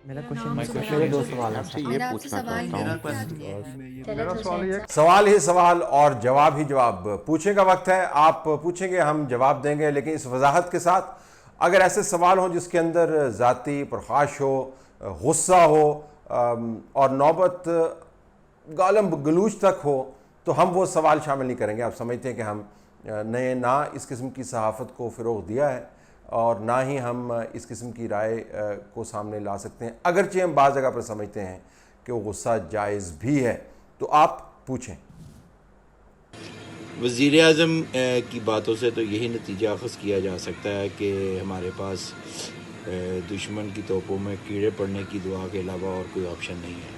میرا میرے دو سوال ہیں آپ سے سر. یہ پوچھنا چاہتا ہوں. میرا سوال یہ سوال ہی سوال اور جواب ہی جواب. پوچھنے کا وقت ہے, آپ پوچھیں گے ہم جواب دیں گے, لیکن اس وضاحت کے ساتھ اگر ایسے سوال ہوں جس کے اندر ذاتی پرخاش ہو, غصہ ہو اور نوبت گالم گلوچ تک ہو, تو ہم وہ سوال شامل نہیں کریں گے. آپ سمجھتے ہیں کہ ہم نے نہ اس قسم کی صحافت کو فروغ دیا ہے اور نہ ہی ہم اس قسم کی رائے کو سامنے لا سکتے ہیں, اگرچہ ہم بعض جگہ پر سمجھتے ہیں کہ وہ غصہ جائز بھی ہے. تو آپ پوچھیں. وزیر اعظم کی باتوں سے تو یہی نتیجہ اخذ کیا جا سکتا ہے کہ ہمارے پاس دشمن کی توپوں میں کیڑے پڑنے کی دعا کے علاوہ اور کوئی آپشن نہیں ہے.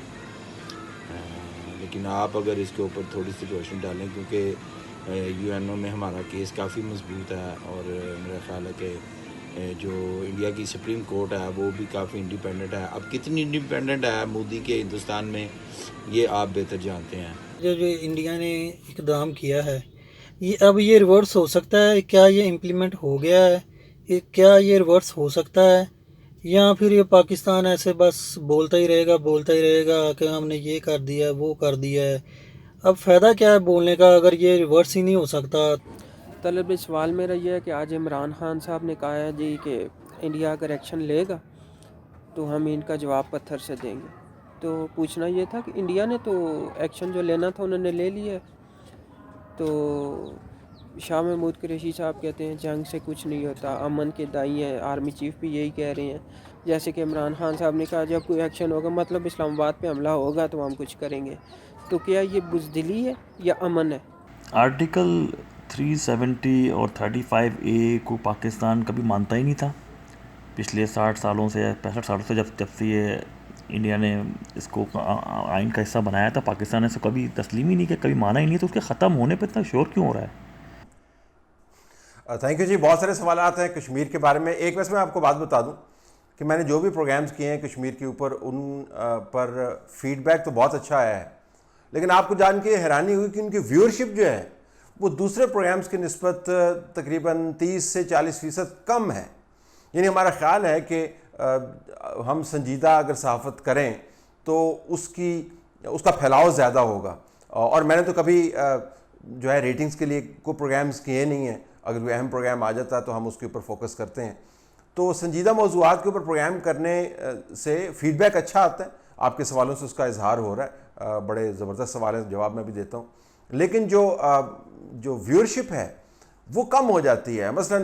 لیکن آپ اگر اس کے اوپر تھوڑی سی روشنی ڈالیں, کیونکہ یو این او میں ہمارا کیس کافی مضبوط ہے اور میرا خیال ہے کہ جو انڈیا کی سپریم کورٹ ہے وہ بھی کافی انڈیپینڈنٹ ہے. اب کتنی انڈیپینڈنٹ ہے مودی کے ہندوستان میں, یہ آپ بہتر جانتے ہیں. جو انڈیا نے اقدام کیا ہے اب یہ ریورس ہو سکتا ہے, کیا یہ امپلیمنٹ ہو گیا ہے, کیا یہ ریورس ہو سکتا ہے, یا پھر یہ پاکستان ایسے بس بولتا ہی رہے گا کہ ہم نے یہ کر دیا ہے وہ کر دیا ہے. اب فائدہ کیا ہے بولنے کا اگر یہ ریورس ہی نہیں ہو سکتا. طلب سوال میرا یہ ہے کہ آج عمران خان صاحب نے کہا ہے جی کہ انڈیا اگر ایکشن لے گا تو ہم ان کا جواب پتھر سے دیں گے. تو پوچھنا یہ تھا کہ انڈیا نے تو ایکشن جو لینا تھا انہوں نے لے لیا ہے. تو شاہ محمود قریشی صاحب کہتے ہیں جنگ سے کچھ نہیں ہوتا, امن کے دائی ہیں. آرمی چیف بھی یہی کہہ رہے ہیں. جیسے کہ عمران خان صاحب نے کہا جب کوئی ایکشن ہوگا مطلب اسلام آباد پہ حملہ ہوگا تو ہم کچھ کریں گے. تو کیا یہ بزدلی ہے یا امن ہے؟ آرٹیکل 370 اور 35A کو پاکستان کبھی مانتا ہی نہیں تھا. پچھلے 60 سالوں سے 65 سالوں سے جب سے یہ انڈیا نے اس کو آئین کا حصہ بنایا تھا, پاکستان نے اس کو کبھی تسلیم ہی نہیں کیا, کبھی مانا ہی نہیں. تو اس کے ختم ہونے پہ اتنا شور کیوں ہو رہا ہے؟ تھینک یو جی. بہت سارے سوالات ہیں کشمیر کے بارے میں. ایک ویسے میں آپ کو بات بتا دوں کہ میں نے جو بھی پروگرامز کیے ہیں کشمیر کے اوپر ان پر فیڈ بیک تو بہت اچھا آیا ہے, لیکن آپ کو جان کے حیرانی ہوئی کہ ان کی ویورشپ جو ہے وہ دوسرے پروگرامز کی نسبت تقریباً 30 سے 40% کم ہے. یعنی ہمارا خیال ہے کہ ہم سنجیدہ اگر صحافت کریں تو اس کا پھیلاؤ زیادہ ہوگا. اور میں نے تو کبھی جو ہے ریٹنگز کے لیے کوئی پروگرامز کیے نہیں ہیں. اگر کوئی اہم پروگرام آ جاتا ہے تو ہم اس کے اوپر فوکس کرتے ہیں. تو سنجیدہ موضوعات کے اوپر پروگرام کرنے سے فیڈ بیک اچھا آتا ہے. آپ کے سوالوں سے اس کا اظہار ہو رہا ہے, بڑے زبردست سوال ہیں, جواب میں بھی دیتا ہوں. لیکن جو ویورشپ ہے وہ کم ہو جاتی ہے. مثلا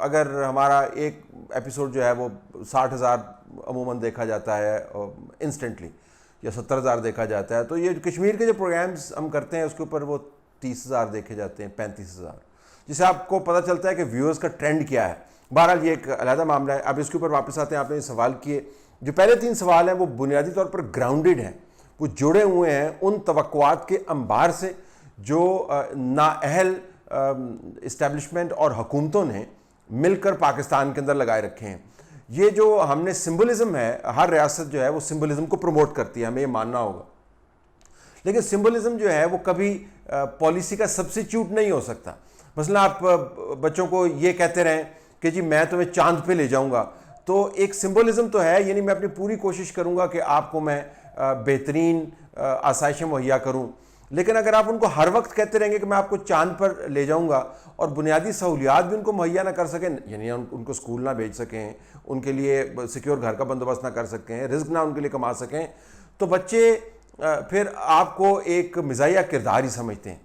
اگر ہمارا ایک ایپیسوڈ جو ہے وہ 60,000 عموماً دیکھا جاتا ہے انسٹنٹلی, یا 70,000 دیکھا جاتا ہے, تو یہ کشمیر کے جو پروگرامز ہم کرتے ہیں اس کے اوپر وہ 30,000 دیکھے جاتے ہیں, 35,000, جسے آپ کو پتہ چلتا ہے کہ ویورز کا ٹرینڈ کیا ہے. بہرحال یہ ایک علیحدہ معاملہ ہے. اب اس کے اوپر واپس آتے ہیں. آپ نے یہ سوال کیے, جو پہلے 3 سوال ہیں وہ بنیادی طور پر گراؤنڈڈ ہیں, وہ جڑے ہوئے ہیں ان توقعات کے انبار سے جو نااہل اسٹیبلشمنٹ اور حکومتوں نے مل کر پاکستان کے اندر لگائے رکھے ہیں. یہ جو ہم نے سمبلزم ہے, ہر ریاست جو ہے وہ سمبلزم کو پروموٹ کرتی ہے, ہمیں یہ ماننا ہوگا. لیکن سمبلزم جو ہے وہ کبھی پالیسی کا سبسٹیچیوٹ نہیں ہو سکتا. مثلا آپ بچوں کو یہ کہتے رہیں کہ جی میں تمہیں چاند پہ لے جاؤں گا, تو ایک سمبلزم تو ہے, یعنی میں اپنی پوری کوشش کروں گا کہ آپ کو میں بہترین آسائشیں مہیا کروں. لیکن اگر آپ ان کو ہر وقت کہتے رہیں گے کہ میں آپ کو چاند پر لے جاؤں گا اور بنیادی سہولیات بھی ان کو مہیا نہ کر سکیں, یعنی ان کو اسکول نہ بھیج سکیں, ان کے لیے سیکیور گھر کا بندوبست نہ کر سکیں, رزق نہ ان کے لیے کما سکیں, تو بچے پھر آپ کو ایک مزاحیہ کردار ہی سمجھتے ہیں.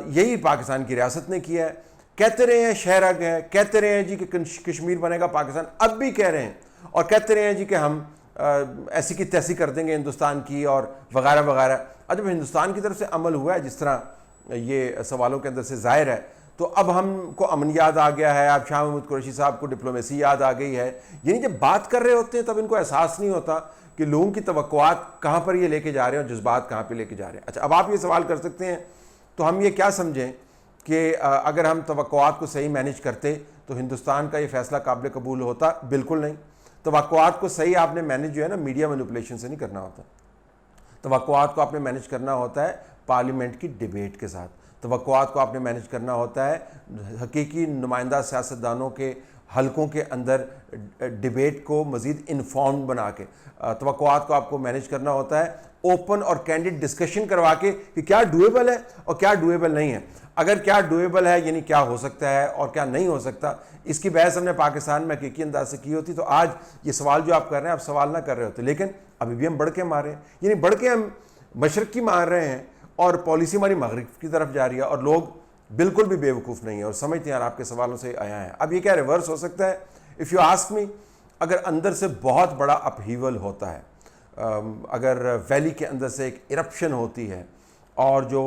یہی پاکستان کی ریاست نے کیا ہے. کہتے رہے ہیں شہر آ گئے, کہتے رہے ہیں جی کہ کشمیر بنے گا پاکستان, اب بھی کہہ رہے ہیں, اور کہتے رہے ہیں جی کہ ہم ایسی کی تیسی کر دیں گے ہندوستان کی اور وغیرہ وغیرہ. اور جب ہندوستان کی طرف سے عمل ہوا ہے جس طرح یہ سوالوں کے اندر سے ظاہر ہے, تو اب ہم کو امن یاد آ گیا ہے, اب شاہ محمود قریشی صاحب کو ڈپلومیسی یاد آ گئی ہے. یعنی جب بات کر رہے ہوتے ہیں تب ان کو احساس نہیں ہوتا کہ لوگوں کی توقعات کہاں پر یہ لے کے جا رہے ہیں اور جذبات کہاں پہ لے کے جا رہے ہیں. اچھا, اب آپ یہ سوال کر سکتے ہیں تو ہم یہ کیا سمجھیں کہ اگر ہم توقعات کو صحیح مینیج کرتے تو ہندوستان کا یہ فیصلہ قابل قبول ہوتا؟ بالکل نہیں. توقعات کو صحیح آپ نے مینیج جو ہے نا میڈیا مینپولیشن سے نہیں کرنا ہوتا. توقعات کو آپ نے مینیج کرنا ہوتا ہے پارلیمنٹ کی ڈیبیٹ کے ساتھ. توقعات کو آپ نے مینیج کرنا ہوتا ہے حقیقی نمائندہ سیاستدانوں کے حلقوں کے اندر ڈیبیٹ کو مزید انفارمڈ بنا کے توقعات کو آپ کو مینیج کرنا ہوتا ہے, اوپن اور کینڈیڈ ڈسکشن کروا کے کہ کیا ڈویبل ہے اور کیا ڈویبل نہیں ہے. اگر کیا ڈویبل ہے یعنی کیا ہو سکتا ہے اور کیا نہیں ہو سکتا, اس کی بحث ہم نے پاکستان میں حقیقی انداز سے کی ہوتی تو آج یہ سوال جو آپ کر رہے ہیں آپ سوال نہ کر رہے ہوتے. لیکن ابھی بھی ہم بڑھ کے مار رہے ہیں, یعنی بڑھ کے ہم مشرق کی مار رہے ہیں اور پالیسی ہماری مغرب کی طرف جا رہی ہے, اور لوگ بالکل بھی بے وقوف نہیں ہیں اور سمجھتے ہیں آپ کے سوالوں سے آیا ہے. اب یہ کیا ریورس ہو سکتا ہے؟ اف یو آسک می, اگر اندر سے بہت بڑا اپہیول ہوتا ہے, اگر ویلی کے اندر سے ایک ایرپشن ہوتی ہے اور جو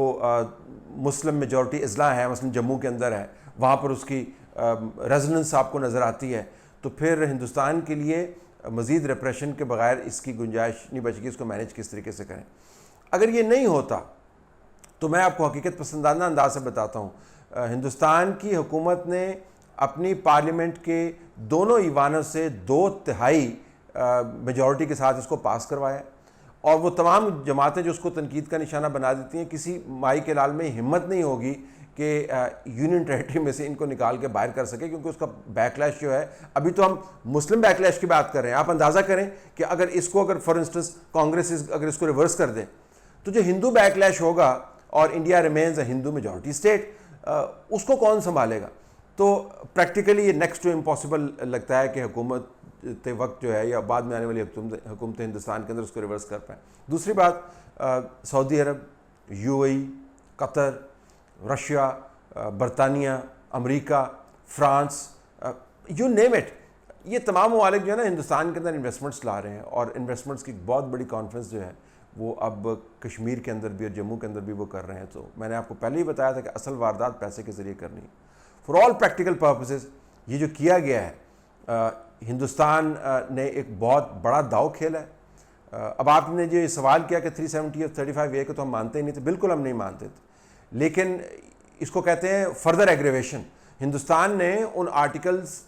مسلم میجورٹی اضلاع ہے مثلا جموں کے اندر ہے وہاں پر اس کی ریزوننس آپ کو نظر آتی ہے, تو پھر ہندوستان کے لیے مزید ریپریشن کے بغیر اس کی گنجائش نہیں بچ گی. اس کو مینیج کس طریقے سے کریں؟ اگر یہ نہیں ہوتا تو میں آپ کو حقیقت پسندانہ انداز سے بتاتا ہوں, ہندوستان کی حکومت نے اپنی پارلیمنٹ کے دونوں ایوانوں سے 2/3 میجورٹی کے ساتھ اس کو پاس کروایا, اور وہ تمام جماعتیں جو اس کو تنقید کا نشانہ بنا دیتی ہیں, کسی مائی کے لال میں ہمت نہیں ہوگی کہ یونین ٹیریٹری میں سے ان کو نکال کے باہر کر سکے, کیونکہ اس کا بیکلیش جو ہے, ابھی تو ہم مسلم بیکلیش کی بات کر رہے ہیں. آپ اندازہ کریں کہ اگر اس کو فار انسٹنس کانگریس اگر اس کو ریورس کر دے تو جو ہندو بیکلیش ہوگا, اور India remains a Hindu majority state, اس کو کون سنبھالے گا؟ تو پریکٹیکلی یہ نیکسٹ ٹو امپاسبل لگتا ہے کہ حکومت وقت جو ہے یا بعد میں آنے والی حکومت ہندوستان کے اندر اس کو ریورس کر پائیں. دوسری بات, سعودی عرب, you a E, Qatar, Russia, برطانیہ, امریکہ, فرانس, یو نیم اٹ, یہ تمام ممالک جو ہے نا ہندوستان کے اندر انویسٹمنٹس لا رہے ہیں, اور انویسٹمنٹس کی بہت بڑی کانفرنس جو ہے وہ اب کشمیر کے اندر بھی اور جموں کے اندر بھی وہ کر رہے ہیں. تو میں نے آپ کو پہلے ہی بتایا تھا کہ اصل واردات پیسے کے ذریعے کرنی ہے. فار آل پریکٹیکل پرپسز یہ جو کیا گیا ہے, ہندوستان نے ایک بہت بڑا داؤ کھیلا ہے. اب آپ نے جو یہ سوال کیا کہ 370 اور 35A کو تو ہم مانتے ہی نہیں تھے, بالکل ہم نہیں مانتے تھے, لیکن اس کو کہتے ہیں فردر ایگریویشن. ہندوستان نے ان آرٹیکلز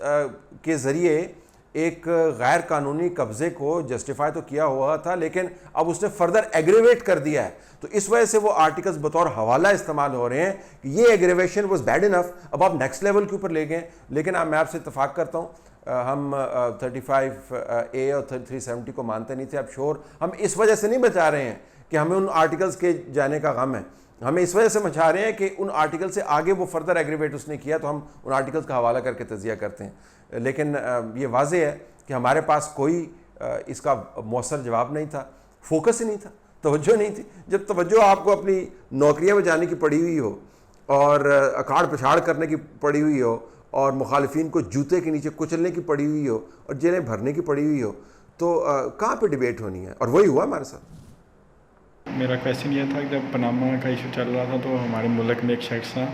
کے ذریعے ایک غیر قانونی قبضے کو جسٹیفائی تو کیا ہوا تھا, لیکن اب اس نے فردر ایگریویٹ کر دیا ہے. تو اس وجہ سے وہ آرٹیکلز بطور حوالہ استعمال ہو رہے ہیں کہ یہ ایگریویشن واز بیڈ انف, اب آپ نیکسٹ لیول کے اوپر لے گئے. لیکن میں آپ سے اتفاق کرتا ہوں, ہم 35A اور 370 کو مانتے نہیں تھے. اب شور ہم اس وجہ سے نہیں بچا رہے ہیں کہ ہمیں ان آرٹیکلز کے جانے کا غم ہے, ہمیں اس وجہ سے بچا رہے ہیں کہ ان آرٹیکل سے آگے وہ فردر ایگریویٹ اس نے کیا تو ہم ان آرٹیکلز کا حوالہ کر کے تجزیہ کرتے ہیں. لیکن یہ واضح ہے کہ ہمارے پاس کوئی اس کا مؤثر جواب نہیں تھا, فوکس ہی نہیں تھا, توجہ نہیں تھی. جب توجہ آپ کو اپنی نوکریاں بچانے کی پڑی ہوئی ہو اور اکھاڑ پچھاڑ کرنے کی پڑی ہوئی ہو اور مخالفین کو جوتے کے نیچے کچلنے کی پڑی ہوئی ہو اور جیلیں بھرنے کی پڑی ہوئی ہو, تو کہاں پہ ڈیبیٹ ہونی ہے؟ اور وہی ہوا ہمارے ساتھ. میرا کویشچن یہ تھا کہ جب پاناما کا ایشو چل رہا تھا تو ہمارے ملک میں ایک شخص تھا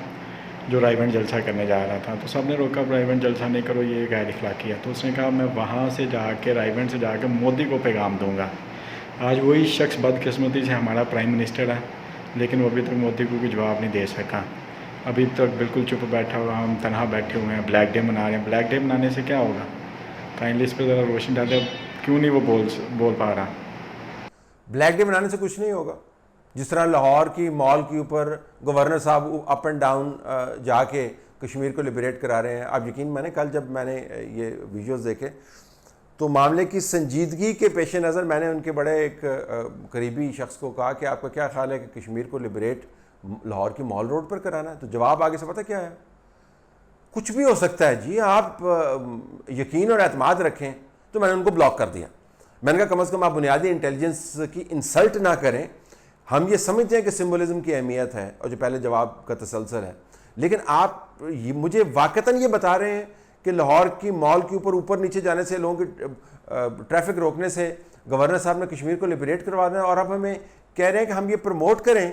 جو رائے بینٹ جلسہ کرنے جا رہا تھا, تو سب نے روکا رائے بینٹ جلسہ نہیں کرو, یہ غیر اخلاقی ہے. تو اس نے کہا میں وہاں سے جا کے رائے بینٹ سے جا کے مودی کو پیغام دوں گا. آج وہی شخص بدقسمتی سے ہمارا پرائم منسٹر ہے, لیکن وہ ابھی تک مودی کو کوئی جواب نہیں دے سکا. ابھی تک بالکل چپ بیٹھا ہوا, ہم تنہا بیٹھے ہوئے ہیں, بلیک ڈے منا رہے ہیں. بلیک ڈے منانے سے کیا ہوگا؟ کائنڈلی اس پہ ذرا روشنی ڈالے, کیوں نہیں وہ بول پا رہا؟ بلیک ڈے منانے سے کچھ نہیں ہوگا. جس طرح لاہور کی مال کے اوپر گورنر صاحب اپ اینڈ ڈاؤن جا کے کشمیر کو لبریٹ کرا رہے ہیں, آپ یقین مانیں کل جب میں نے یہ ویڈیوز دیکھے تو معاملے کی سنجیدگی کے پیش نظر میں نے ان کے بڑے ایک قریبی شخص کو کہا کہ آپ کا کیا خیال ہے کہ کشمیر کو لبریٹ لاہور کی مال روڈ پر کرانا ہے؟ تو جواب آگے سے پتہ کیا ہے, کچھ بھی ہو سکتا ہے جی, آپ یقین اور اعتماد رکھیں. تو میں نے ان کو بلاک کر دیا. میں نے کہا کم از کم آپ بنیادی انٹیلیجنس کی انسلٹ نہ کریں. ہم یہ سمجھتے ہیں کہ سمبولزم کی اہمیت ہے اور جو پہلے جواب کا تسلسل ہے, لیکن آپ مجھے واقعتاً یہ بتا رہے ہیں کہ لاہور کی مال کے اوپر نیچے جانے سے, لوگوں کی ٹریفک روکنے سے گورنر صاحب نے کشمیر کو لبریٹ کروا دینا, اور اب ہمیں کہہ رہے ہیں کہ ہم یہ پروموٹ کریں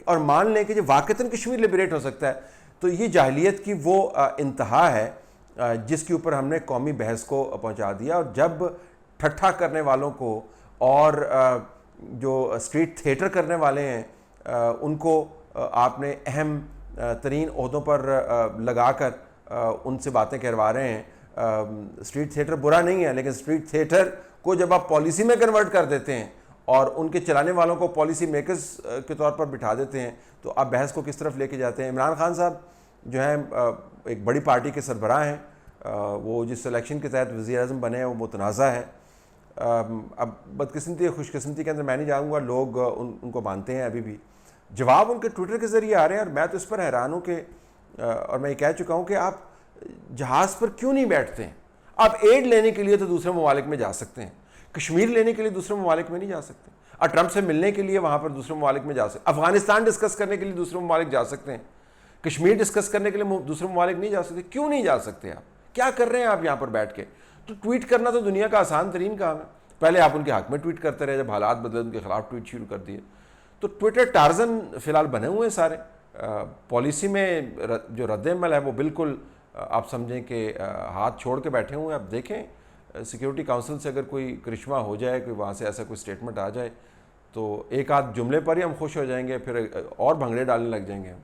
اور مان لیں کہ جو واقعتاً کشمیر لبریٹ ہو سکتا ہے. تو یہ جاہلیت کی وہ انتہا ہے جس کے اوپر ہم نے قومی بحث کو پہنچا دیا. اور جب ٹھٹھا کرنے والوں کو اور جو اسٹریٹ تھیٹر کرنے والے ہیں ان کو آپ نے اہم ترین عہدوں پر لگا کر ان سے باتیں کروا رہے ہیں. اسٹریٹ تھیٹر برا نہیں ہے, لیکن اسٹریٹ تھیٹر کو جب آپ پالیسی میں کنورٹ کر دیتے ہیں اور ان کے چلانے والوں کو پالیسی میکرز کے طور پر بٹھا دیتے ہیں, تو آپ بحث کو کس طرف لے کے جاتے ہیں؟ عمران خان صاحب جو ہیں ایک بڑی پارٹی کے سربراہ ہیں, وہ جس الیکشن کے تحت وزیر اعظم بنے ہیں وہ متنازع ہے. اب بدقسمتی خوش قسمتی کے اندر میں نہیں جاؤں گا, لوگ ان کو مانتے ہیں ابھی بھی. جواب ان کے ٹویٹر کے ذریعے آ رہے ہیں اور میں تو اس پر حیران ہوں کہ اور میں یہ کہہ چکا ہوں کہ آپ جہاز پر کیوں نہیں بیٹھتے ہیں؟ آپ ایڈ لینے کے لیے تو دوسرے ممالک میں جا سکتے ہیں, کشمیر لینے کے لیے دوسرے ممالک میں نہیں جا سکتے. اور ٹرمپ سے ملنے کے لیے وہاں پر دوسرے ممالک میں جا سکتے, افغانستان ڈسکس کرنے کے لیے دوسرے ممالک جا سکتے ہیں, کشمیر ڈسکس کرنے کے لیے دوسرے ممالک نہیں جا سکتے. کیوں نہیں جا سکتے؟ آپ کیا کر رہے ہیں آپ یہاں پر بیٹھ کے؟ تو ٹویٹ کرنا تو دنیا کا آسان ترین کام ہے. پہلے آپ ان کے حق میں ٹویٹ کرتے رہے, جب حالات بدلے ان کے خلاف ٹویٹ شروع کر دیے. تو ٹویٹر ٹارزن فی الحال بنے ہوئے ہیں سارے. پالیسی میں جو رد عمل ہے وہ بالکل آپ سمجھیں کہ ہاتھ چھوڑ کے بیٹھے ہوئے ہیں. اب دیکھیں سیکیورٹی کونسل سے اگر کوئی کرشمہ ہو جائے, کوئی وہاں سے ایسا کوئی اسٹیٹمنٹ آ جائے تو ایک آدھ جملے پر ہی ہم خوش ہو جائیں گے, پھر اور بھنگڑے ڈالنے لگ جائیں گے ہم.